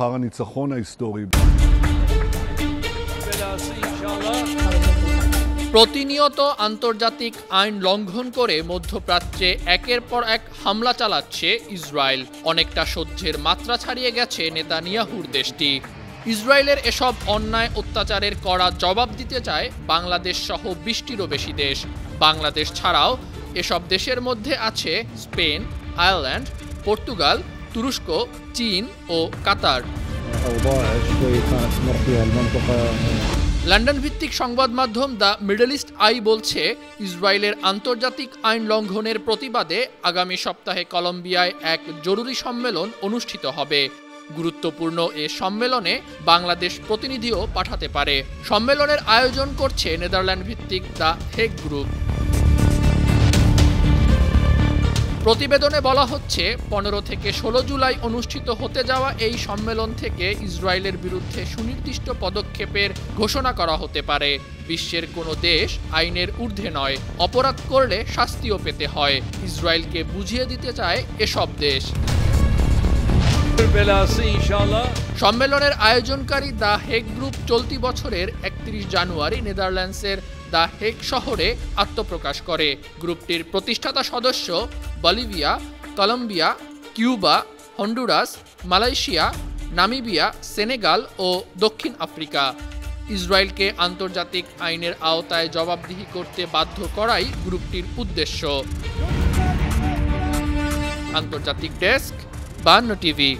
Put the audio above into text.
אחר הניצחון ההיסטורי. প্রতিনিয়ত আন্তর্জাতিক আইন লঙ্ঘন করে মধ্যপ্রাচ্যে একের পর এক হামলা চালাচ্ছে ইসরায়েল। অনেকটা সহ্যের মাত্রা ছাড়িয়ে গেছে নেতানিয়াহুর দেশটি। ইসরায়েলের এসব অন্যায় অত্যাচারের কড়া জবাব দিতে চায় বাংলাদেশ সহ 20টিরও বেশি দেশ। বাংলাদেশ ছাড়াও এসব দেশের মধ্যে আছে স্পেন, আয়ারল্যান্ড, পর্তুগাল, তুরস্ক, চীন ও কাতার। লন্ডন ভিত্তিক সংবাদ মাধ্যম দ্য মিডল ইস্ট আই বলছে, ইসরায়েলের আন্তর্জাতিক আইন লঙ্ঘনের প্রতিবাদে আগামী সপ্তাহে কলম্বিয়ায় এক জরুরি সম্মেলন অনুষ্ঠিত হবে। গুরুত্বপূর্ণ এ সম্মেলনে বাংলাদেশ প্রতিনিধিও পাঠাতে পারে। সম্মেলনের আয়োজন করছে নেদারল্যান্ড ভিত্তিক দ্য হেগ গ্রুপ। প্রতিবেদনে বলা হচ্ছে, 15 থেকে 16 জুলাই অনুষ্ঠিত হতে যাওয়া এই সম্মেলন থেকে ইসরায়েলের বিরুদ্ধে সুনির্দিষ্ট পদক্ষেপের ঘোষণা করা হতে পারে। বিশ্বের কোনো দেশ আইনের ঊর্ধ্বে নয়, অপরাধ করলে শাস্তিও পেতে হয়। ইসরায়েলকে বুঝিয়ে দিতে চায় এসব দেশ। সম্মেলনের আয়োজনকারী দ্য হেগ গ্রুপ চলতি বছরের 31 জানুয়ারি নেদারল্যান্ডসের দ্য হেগ শহরে আত্মপ্রকাশ করে। গ্রুপটির প্রতিষ্ঠাতা সদস্য Bolivia, Colombia, Cuba, Honduras, Malaysia, Namibia, Senegal ও দক্ষিণ আফ্রিকা। ইসরায়েলকে আন্তর্জাতিক আইনের আওতায় জবাবদিহি করতে বাধ্য করাই গ্রুপটির উদ্দেশ্য। আন্তর্জাতিক ডেস্ক, 52 টিভি।